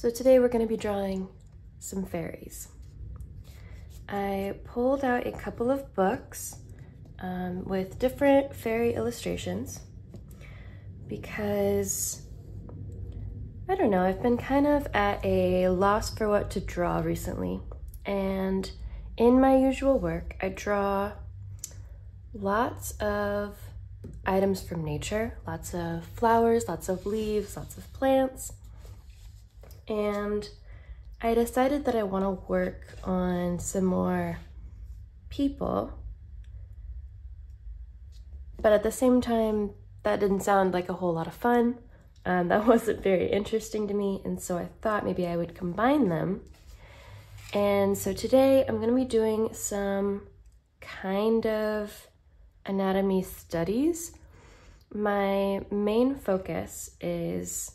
So today we're going to be drawing some fairies. I pulled out a couple of books with different fairy illustrations because, I don't know, I've been kind of at a loss for what to draw recently. And in my usual work, I draw lots of items from nature, lots of flowers, lots of leaves, lots of plants. And I decided that I want to work on some more people, but at the same time, that didn't sound like a whole lot of fun. That wasn't very interesting to me, and so I thought maybe I would combine them. And so today I'm going to be doing some kind of anatomy studies. My main focus is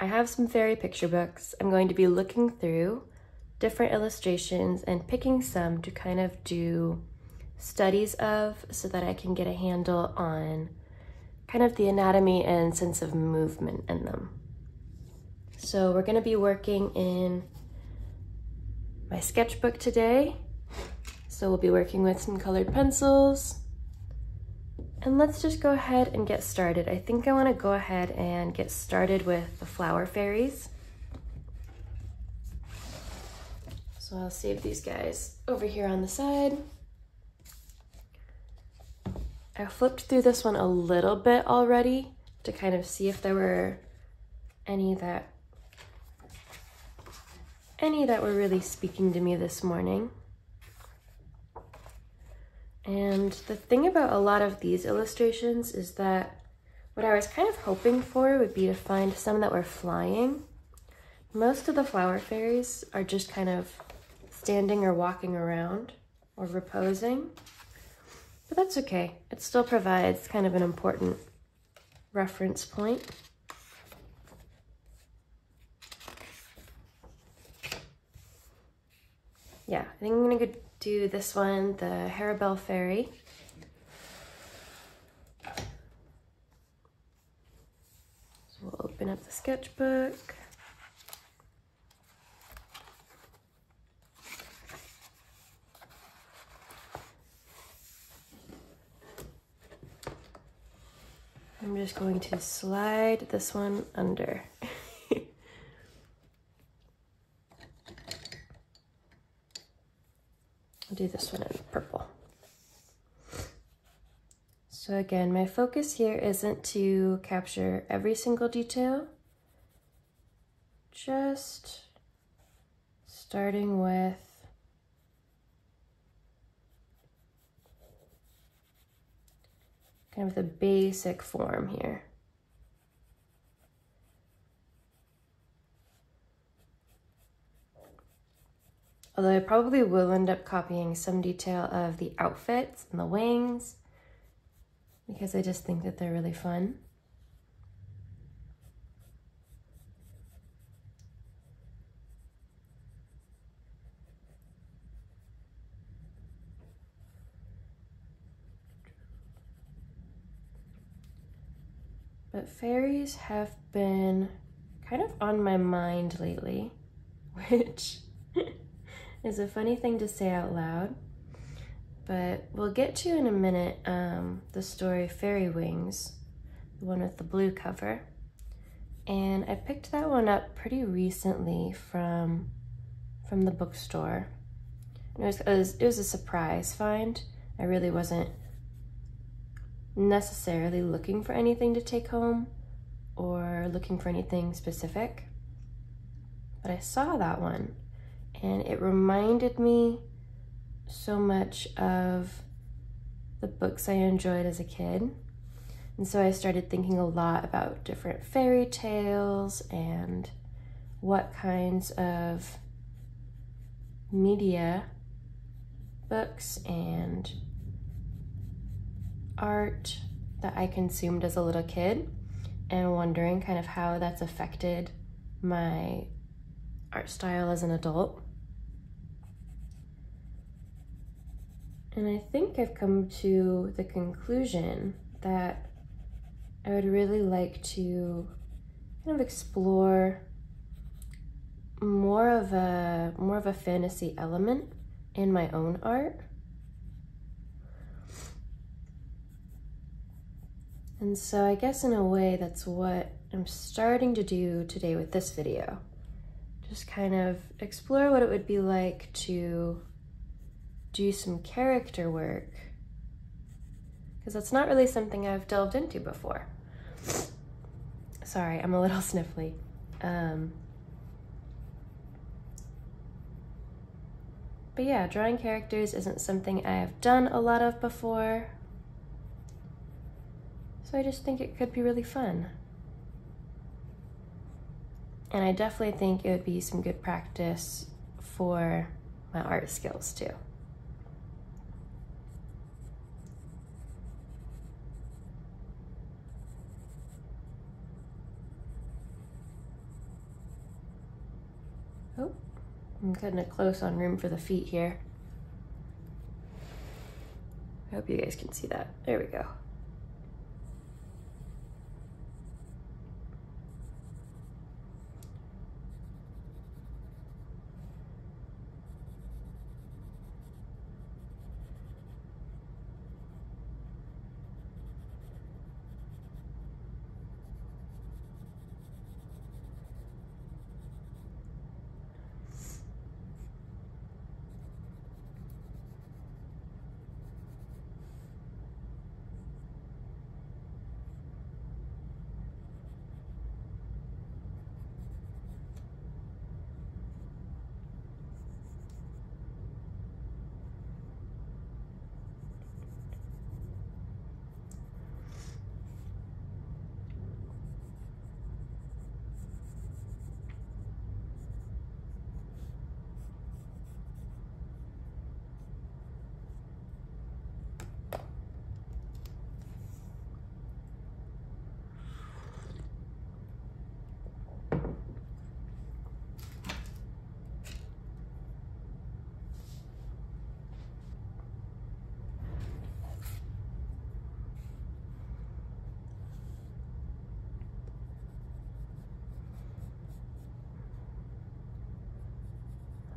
I have some fairy picture books. I'm going to be looking through different illustrations and picking some to kind of do studies of so that I can get a handle on kind of the anatomy and sense of movement in them. So we're going to be working in my sketchbook today. So we'll be working with some colored pencils. And let's just go ahead and get started. I think I want to go ahead and get started with the flower fairies. So I'll save these guys over here on the side. I flipped through this one a little bit already to kind of see if there were any that were really speaking to me this morning. And the thing about a lot of these illustrations is that what I was kind of hoping for would be to find some that were flying. Most of the flower fairies are just kind of standing or walking around or reposing, but that's okay. It still provides kind of an important reference point. Yeah, I think I'm gonna go do this one, the Harabelle Fairy. So we'll open up the sketchbook. I'm just going to slide this one under. I'll do this one in purple. So again, my focus here isn't to capture every single detail, just starting with kind of the basic form here. Although I probably will end up copying some detail of the outfits and the wings because I just think that they're really fun. But fairies have been kind of on my mind lately, which is a funny thing to say out loud, but we'll get to in a minute the story Fairy Wings, the one with the blue cover. And I picked that one up pretty recently from the bookstore. It was a surprise find. I really wasn't necessarily looking for anything to take home or looking for anything specific, but I saw that one. And it reminded me so much of the books I enjoyed as a kid. And so I started thinking a lot about different fairy tales and what kinds of media, books, and art that I consumed as a little kid, and wondering kind of how that's affected my art style as an adult. And I think I've come to the conclusion that I would really like to kind of explore more of a fantasy element in my own art. And so I guess in a way that's what I'm starting to do today with this video. Just kind of explore what it would be like to do some character work, because that's not really something I've delved into before. Sorry, I'm a little sniffly. But yeah, drawing characters isn't something I have done a lot of before, so I just think it could be really fun. And I definitely think it would be some good practice for my art skills too. Oh, I'm cutting it close on room for the feet here. I hope you guys can see that. There we go.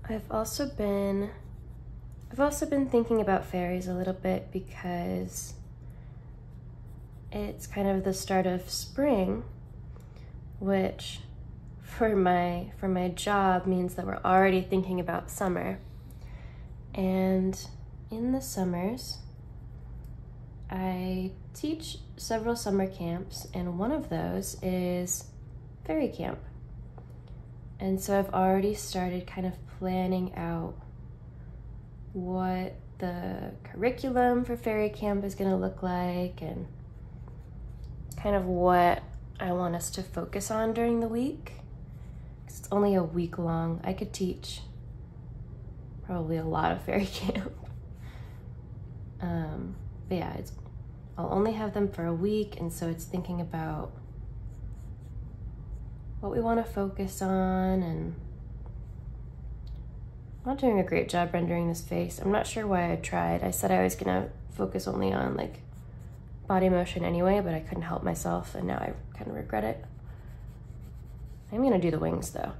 I've also been thinking about fairies a little bit because it's kind of the start of spring, which for my job means that we're already thinking about summer. And in the summers, I teach several summer camps, and one of those is fairy camp. And so I've already started kind of planning out what the curriculum for fairy camp is going to look like and kind of what I want us to focus on during the week. 'Cause it's only a week long. I could teach probably a lot of fairy camp. But yeah, I'll only have them for a week, and so it's thinking about what we want to focus on. And I'm not doing a great job rendering this face. I'm not sure why I tried. I said I was gonna focus only on like body motion anyway, but I couldn't help myself, and now I kind of regret it. I'm gonna do the wings though.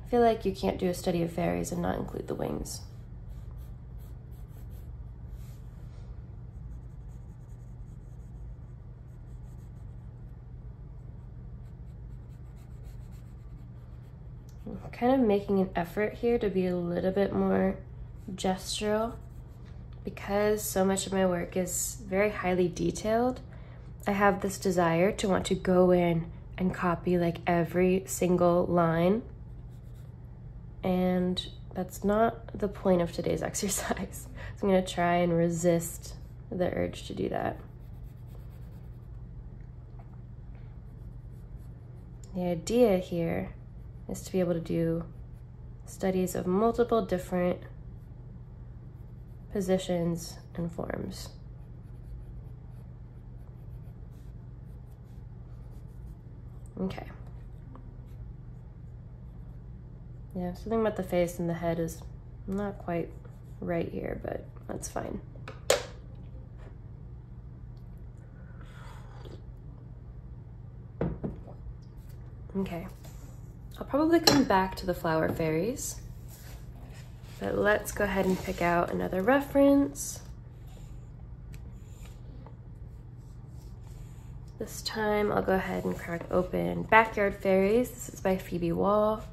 I feel like you can't do a study of fairies and not include the wings. I'm kind of making an effort here to be a little bit more gestural because so much of my work is very highly detailed. I have this desire to want to go in and copy like every single line, and that's not the point of today's exercise. So I'm going to try and resist the urge to do that. The idea here is to be able to do studies of multiple different positions and forms. Okay. Yeah, something about the face and the head is not quite right here, but that's fine. Okay. I'll probably come back to the flower fairies, but let's go ahead and pick out another reference. This time I'll go ahead and crack open Backyard Fairies. This is by Phoebe Wall.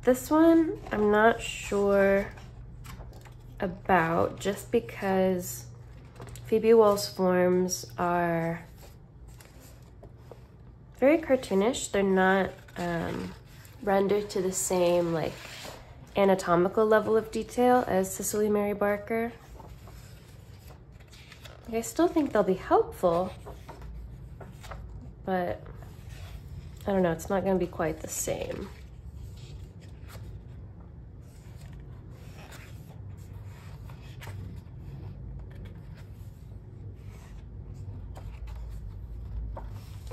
This one I'm not sure about, just because Phoebe Wall's forms are very cartoonish. They're not rendered to the same like anatomical level of detail as Cicely Mary Barker. I still think they'll be helpful, but I don't know, it's not going to be quite the same.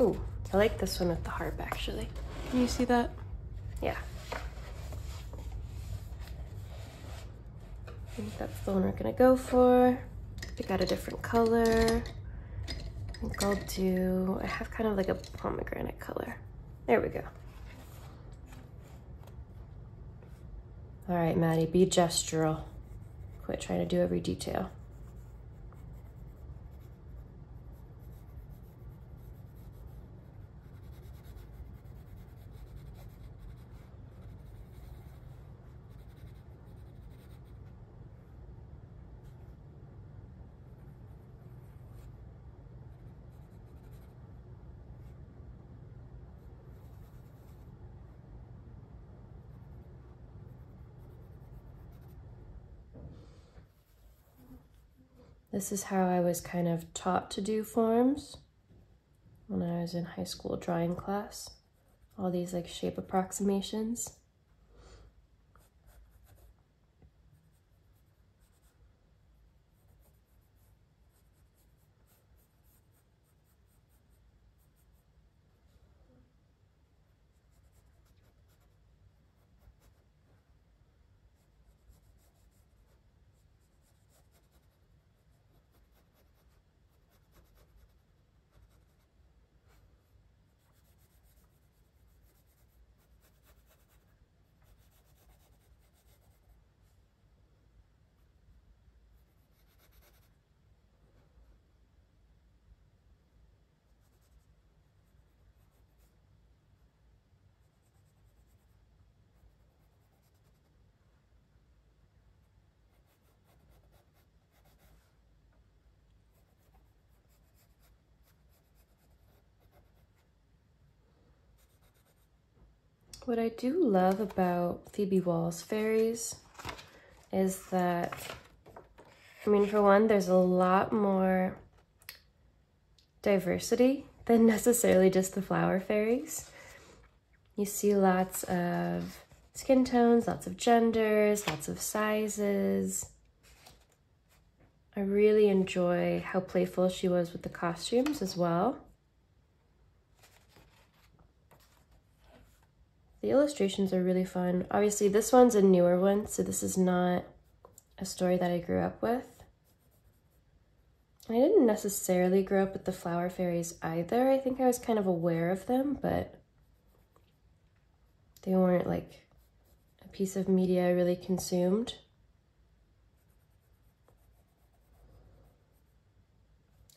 Ooh, I like this one with the harp actually. Can you see that? Yeah. I think that's the one we're gonna go for. Pick out a different color. I think I'll do, I have kind of like a pomegranate color. There we go. All right, Maddie, be gestural. Quit trying to do every detail. This is how I was kind of taught to do forms when I was in high school drawing class. All these like shape approximations. What I do love about Phoebe Wall's fairies is that, I mean, for one, there's a lot more diversity than necessarily just the flower fairies. You see lots of skin tones, lots of genders, lots of sizes. I really enjoy how playful she was with the costumes as well. The illustrations are really fun. Obviously, this one's a newer one, so this is not a story that I grew up with. I didn't necessarily grow up with the flower fairies either. I think I was kind of aware of them, but they weren't like a piece of media I really consumed.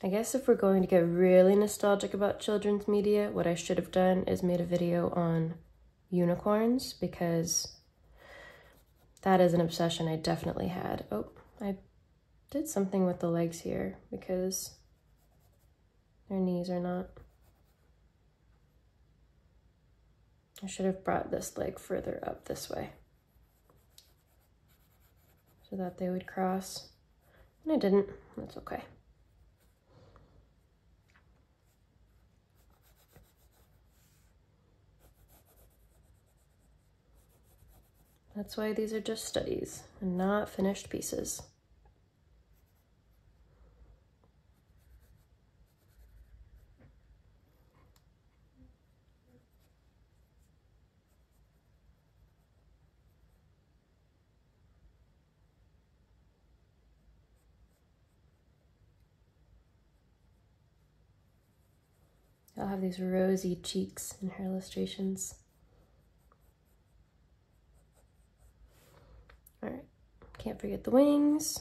I guess if we're going to get really nostalgic about children's media, what I should have done is made a video on unicorns, because that is an obsession I definitely had. Oh, I did something with the legs here because their knees are not. I should have brought this leg further up this way so that they would cross, and I didn't. That's okay. That's why these are just studies and not finished pieces. I'll have these rosy cheeks in her illustrations. All right, can't forget the wings.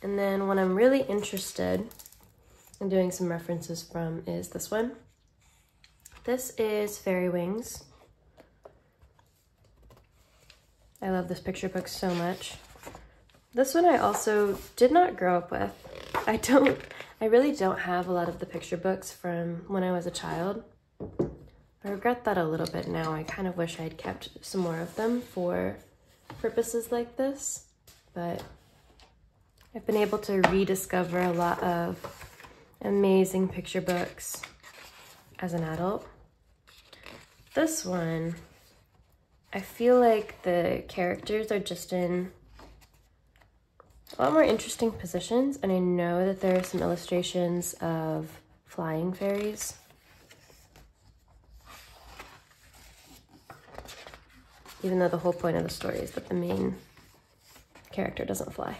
And then one I'm really interested in doing some references from is this one. This is Fairy Wings. I love this picture book so much. This one I also did not grow up with. I really don't have a lot of the picture books from when I was a child. I regret that a little bit now. I kind of wish I had kept some more of them for purposes like this, but I've been able to rediscover a lot of amazing picture books as an adult. This one, I feel like the characters are just in a lot more interesting positions, and I know that there are some illustrations of flying fairies. Even though the whole point of the story is that the main character doesn't fly.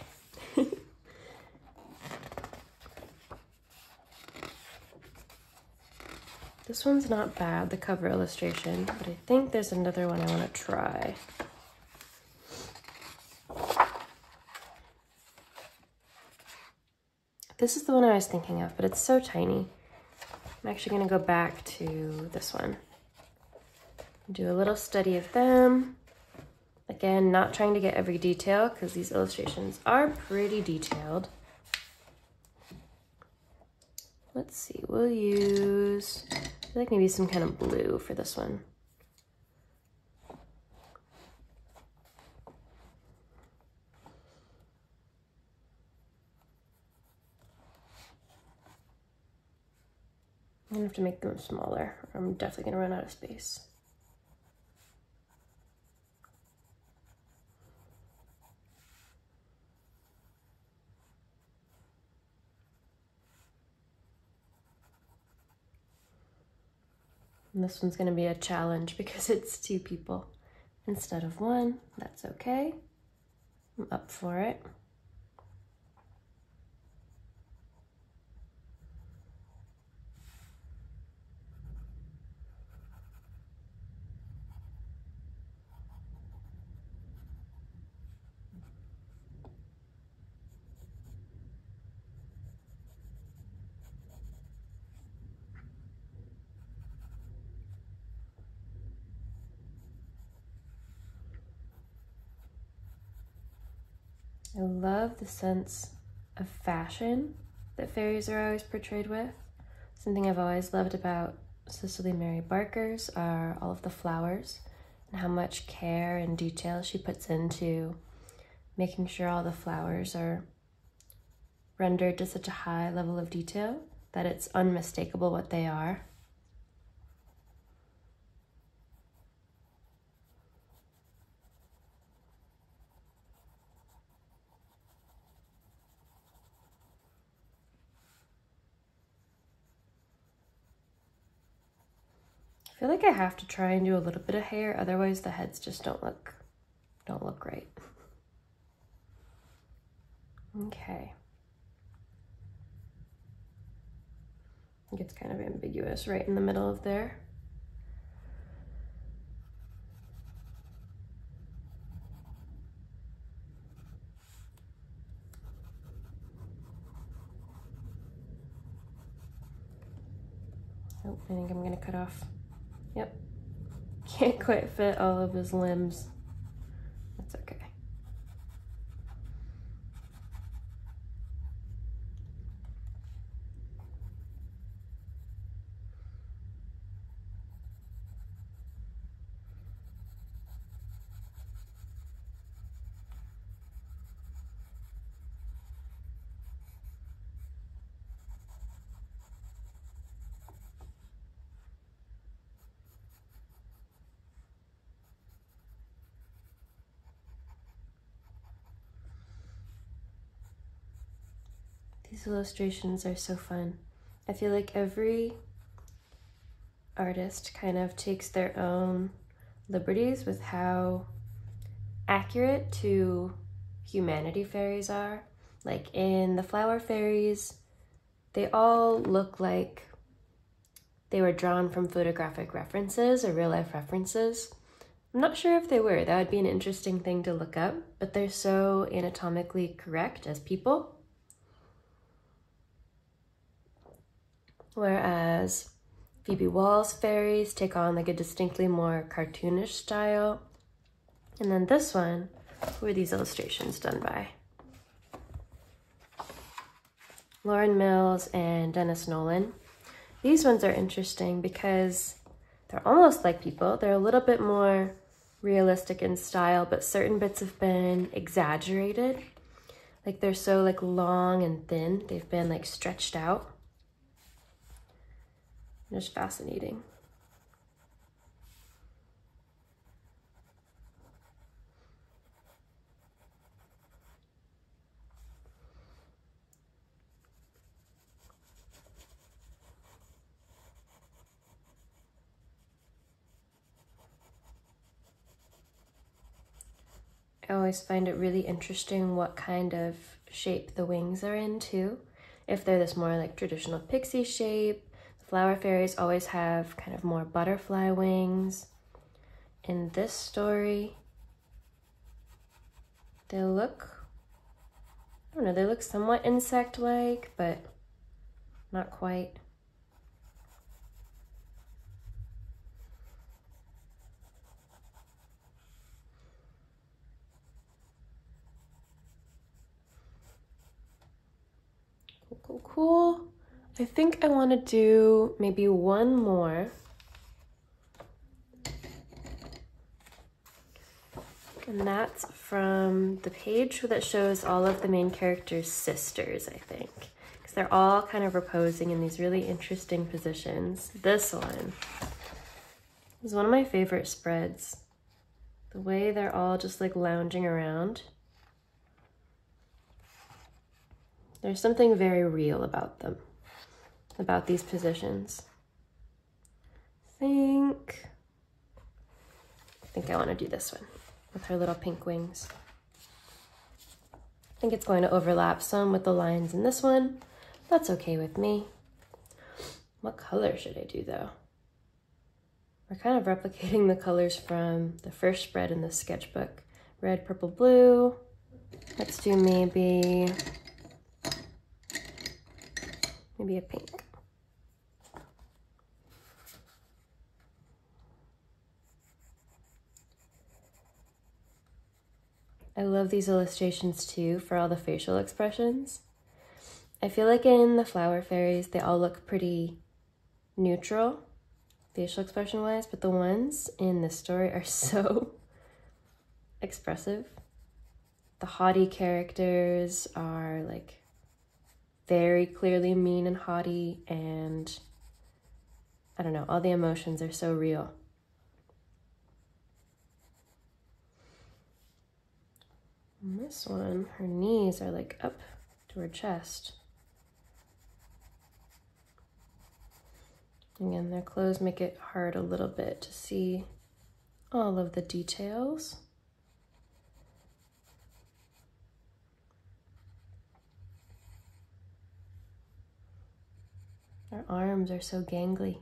This one's not bad, the cover illustration, but I think there's another one I want to try. This is the one I was thinking of, but it's so tiny. I'm actually going to go back to this one. Do a little study of them. Again, not trying to get every detail because these illustrations are pretty detailed. Let's see, we'll use, I feel like maybe some kind of blue for this one. I'm gonna have to make them smaller, or I'm definitely gonna run out of space. And this one's gonna be a challenge because it's 2 people instead of 1. That's okay. I'm up for it. I love the sense of fashion that fairies are always portrayed with. Something I've always loved about Cicely Mary Barker's are all of the flowers and how much care and detail she puts into making sure all the flowers are rendered to such a high level of detail that it's unmistakable what they are. I feel like I have to try and do a little bit of hair, otherwise the heads just don't look right. Okay. I think it's kind of ambiguous right in the middle of there. Oh, I think I'm gonna cut off. Yep. Can't quite fit all of his limbs. That's okay. These illustrations are so fun. I feel like every artist kind of takes their own liberties with how accurate to humanity fairies are. Like in the flower fairies, they all look like they were drawn from photographic references or real life references. I'm not sure if they were. That would be an interesting thing to look up, but they're so anatomically correct as people. Whereas Phoebe Wall's fairies take on like a distinctly more cartoonish style. And then this one, who are these illustrations done by? Lauren Mills and Dennis Nolan. These ones are interesting because they're almost like people. They're a little bit more realistic in style, but certain bits have been exaggerated. Like they're so like long and thin. They've been like stretched out. Just fascinating. I always find it really interesting what kind of shape the wings are in too. If they're this more like traditional pixie shape, the flower fairies always have kind of more butterfly wings. In this story, they look, I don't know, they look somewhat insect-like, but not quite. Cool, cool. I think I want to do maybe one more. And that's from the page that shows all of the main characters' sisters, I think. Because they're all kind of reposing in these really interesting positions. This one is one of my favorite spreads. The way they're all just like lounging around. There's something very real about them, about these positions. I think I want to do this one with her little pink wings. I think it's going to overlap some with the lines in this one. That's okay with me. What color should I do though? We're kind of replicating the colors from the first spread in the sketchbook. Red, purple, blue. Let's do maybe a pink. I love these illustrations too for all the facial expressions. I feel like in the flower fairies, they all look pretty neutral, facial expression wise, but the ones in this story are so expressive. The haughty characters are like very clearly mean and haughty, and I don't know, all the emotions are so real. And this one, her knees are like up to her chest. Again, their clothes make it hard a little bit to see all of the details. Their arms are so gangly.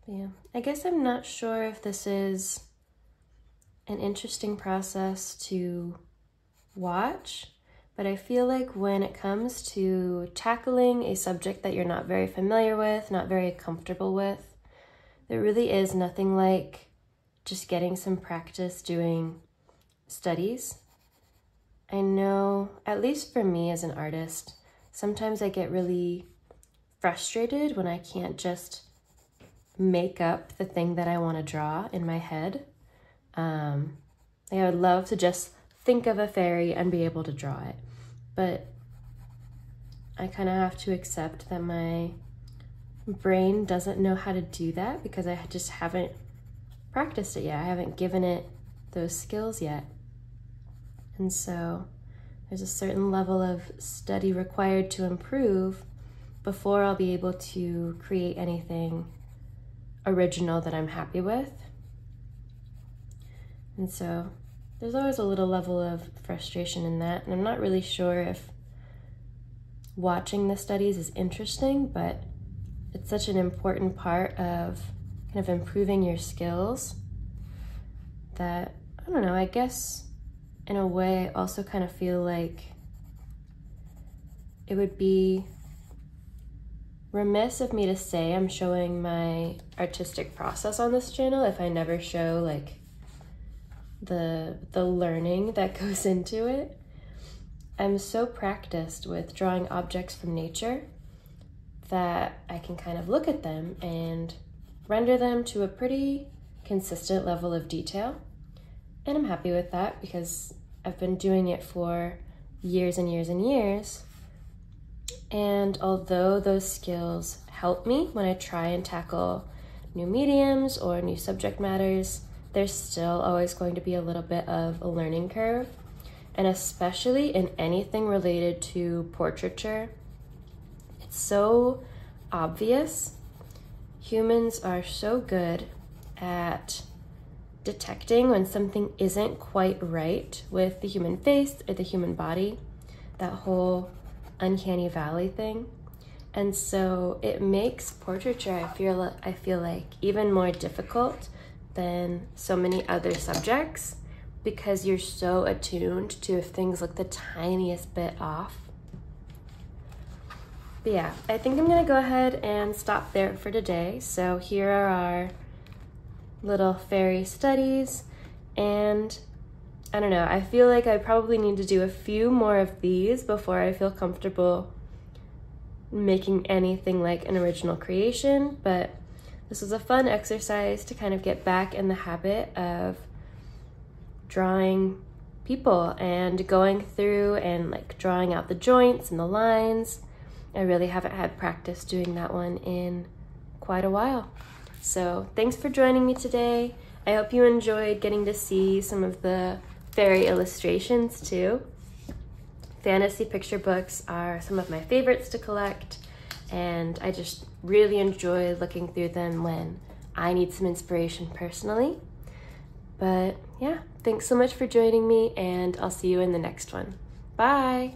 Yeah, I guess I'm not sure if this is an interesting process to watch, but I feel like when it comes to tackling a subject that you're not very familiar with, not very comfortable with, there really is nothing like just getting some practice doing studies. I know, at least for me as an artist, sometimes I get really frustrated when I can't just make up the thing that I want to draw in my head. I would love to just think of a fairy and be able to draw it, but I kind of have to accept that my brain doesn't know how to do that because I just haven't practiced it yet. I haven't given it those skills yet. And so there's a certain level of study required to improve before I'll be able to create anything original that I'm happy with. And so there's always a little level of frustration in that, and I'm not really sure if watching the studies is interesting, but it's such an important part of kind of improving your skills that, I don't know, I guess in a way I also kind of feel like it would be remiss of me to say I'm showing my artistic process on this channel if I never show like the learning that goes into it. I'm so practiced with drawing objects from nature that I can kind of look at them and render them to a pretty consistent level of detail. And I'm happy with that because I've been doing it for years and years and years. And although those skills help me when I try and tackle new mediums or new subject matters, there's still always going to be a little bit of a learning curve. And especially in anything related to portraiture, it's so obvious. Humans are so good at detecting when something isn't quite right with the human face or the human body, that whole uncanny valley thing. And so it makes portraiture, I feel like even more difficult than so many other subjects because you're so attuned to if things look the tiniest bit off. But yeah, I think I'm gonna go ahead and stop there for today. So here are our little fairy studies, and I don't know, I feel like I probably need to do a few more of these before I feel comfortable making anything like an original creation, but this was a fun exercise to kind of get back in the habit of drawing people and going through and like drawing out the joints and the lines. I really haven't had practice doing that one in quite a while. So thanks for joining me today. I hope you enjoyed getting to see some of the fairy illustrations too. Fantasy picture books are some of my favorites to collect, and I just really enjoy looking through them when I need some inspiration personally. But yeah, thanks so much for joining me, and I'll see you in the next one. Bye!